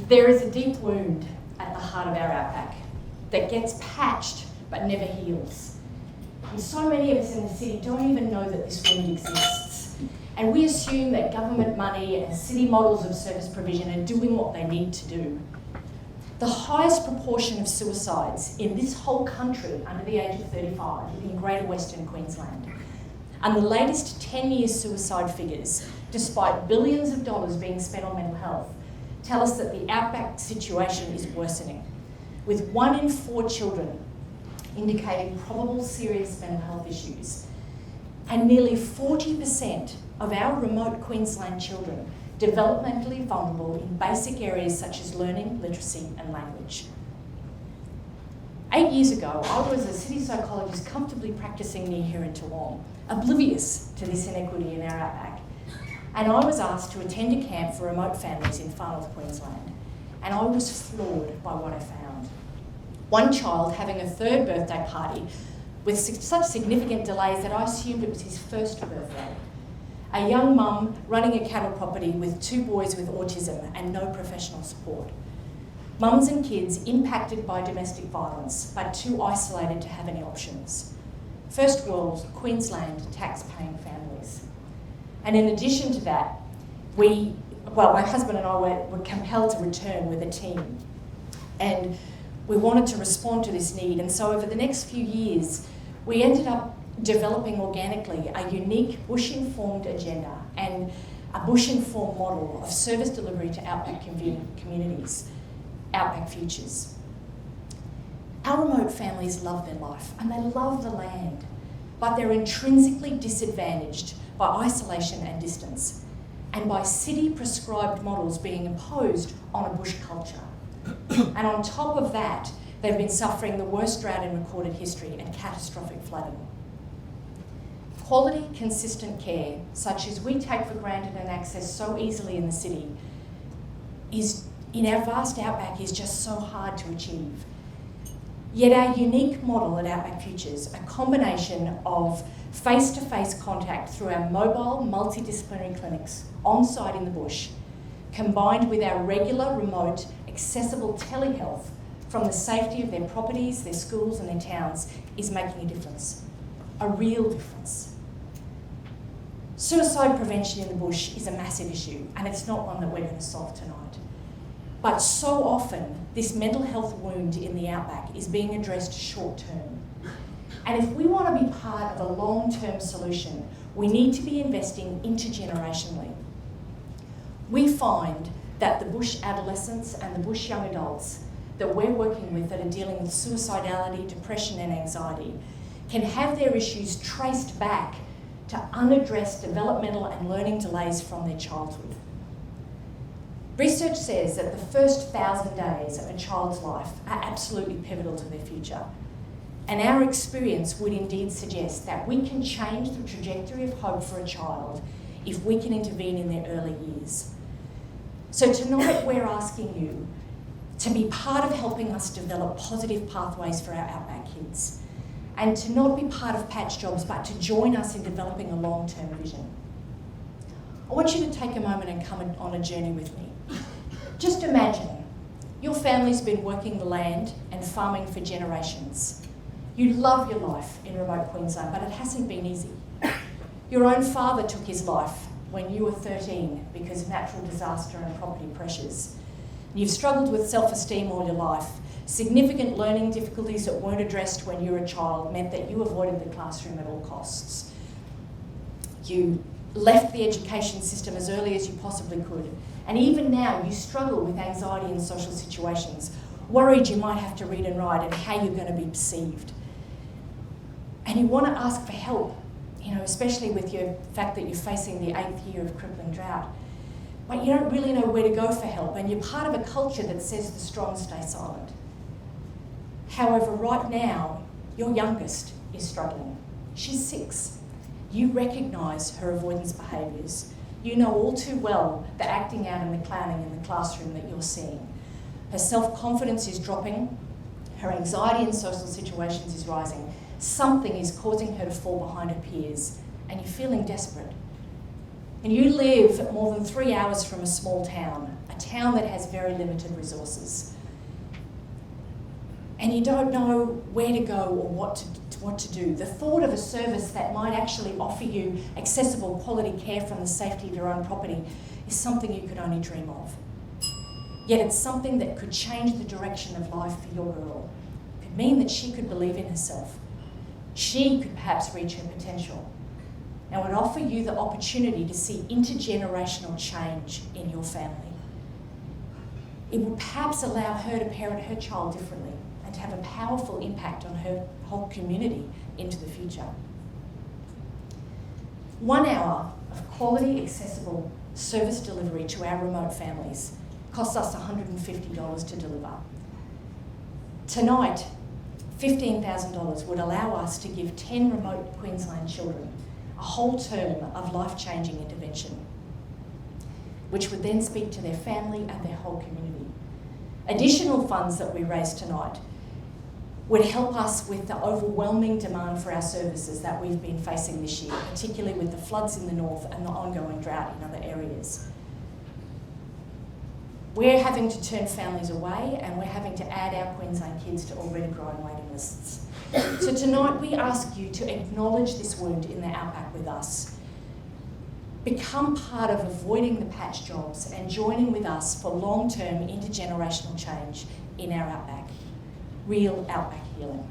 There is a deep wound at the heart of our outback that gets patched but never heals. And so many of us in the city don't even know that this wound exists. And we assume that government money and city models of service provision are doing what they need to do. The highest proportion of suicides in this whole country under the age of 35 in Greater Western Queensland. And the latest 10-year suicide figures, despite billions of dollars being spent on mental health, tell us that the outback situation is worsening, with 1 in 4 children indicating probable serious mental health issues. And nearly 40% of our remote Queensland children developmentally vulnerable in basic areas such as learning, literacy and language. 8 years ago, I was a city psychologist comfortably practicing near here in Toowong, oblivious to this inequity in our outback. And I was asked to attend a camp for remote families in far north Queensland. And I was floored by what I found. One child having a 3rd birthday party with such significant delays that I assumed it was his 1st birthday. A young mum running a cattle property with 2 boys with autism and no professional support. Mums and kids impacted by domestic violence, but too isolated to have any options. First world Queensland tax-paying families. And in addition to that, my husband and I were compelled to return with a team. And we wanted to respond to this need. And so over the next few years, we ended up developing organically a unique bush-informed agenda and a bush-informed model of service delivery to outback communities, Outback Futures. Our remote families love their life and they love the land, but they're intrinsically disadvantaged by isolation and distance, and by city-prescribed models being imposed on a bush culture. And on top of that, they've been suffering the worst drought in recorded history and catastrophic flooding. Quality, consistent care, such as we take for granted and access so easily in the city, in our vast outback is just so hard to achieve. Yet our unique model at Outback Futures, a combination of face-to-face contact through our mobile multidisciplinary clinics on-site in the bush, combined with our regular, remote, accessible telehealth from the safety of their properties, their schools and their towns, is making a difference, a real difference. Suicide prevention in the bush is a massive issue, and it's not one that we're going to solve tonight. But so often, this mental health wound in the outback is being addressed short term. And if we want to be part of a long-term solution, we need to be investing intergenerationally. We find that the bush adolescents and the bush young adults that we're working with that are dealing with suicidality, depression and anxiety can have their issues traced back to unaddressed developmental and learning delays from their childhood. Research says that the first 1,000 days of a child's life are absolutely pivotal to their future. And our experience would indeed suggest that we can change the trajectory of hope for a child if we can intervene in their early years. So tonight we're asking you to be part of helping us develop positive pathways for our outback kids, and to not be part of patch jobs, but to join us in developing a long-term vision. I want you to take a moment and come on a journey with me. Just imagine your family's been working the land and farming for generations. You love your life in remote Queensland, but it hasn't been easy. Your own father took his life when you were 13 because of natural disaster and property pressures. You've struggled with self-esteem all your life. Significant learning difficulties that weren't addressed when you were a child meant that you avoided the classroom at all costs. You left the education system as early as you possibly could. And even now, you struggle with anxiety in social situations, worried you might have to read and write and how you're going to be perceived. And you want to ask for help, especially with the fact that you're facing the 8th year of crippling drought. But you don't really know where to go for help, and you're part of a culture that says the strong stay silent. However, right now, your youngest is struggling. She's 6. You recognise her avoidance behaviours. You know all too well the acting out and the clowning in the classroom that you're seeing. Her self-confidence is dropping. Her anxiety in social situations is rising. Something is causing her to fall behind her peers, and you're feeling desperate. And you live more than 3 hours from a small town, a a town that has very limited resources, and you don't know where to go or what to do, the thought of a service that might actually offer you accessible quality care from the safety of your own property is something you could only dream of. Yet it's something that could change the direction of life for your girl. It could mean that she could believe in herself. She could perhaps reach her potential, and would offer you the opportunity to see intergenerational change in your family. It would perhaps allow her to parent her child differently and to have a powerful impact on her whole community into the future. 1 hour of quality, accessible service delivery to our remote families costs us $150 to deliver. Tonight, $15,000 would allow us to give 10 remote Queensland children a whole term of life-changing intervention, which would then speak to their family and their whole community. Additional funds that we raise tonight would help us with the overwhelming demand for our services that we've been facing this year, particularly with the floods in the north and the ongoing drought in other areas. We're having to turn families away, and we're having to add our Queensland kids to already growing waiting lists. So tonight we ask you to acknowledge this wound in the Outback with us. Become part of avoiding the patch jobs and joining with us for long-term intergenerational change in our Outback. Real Outback healing.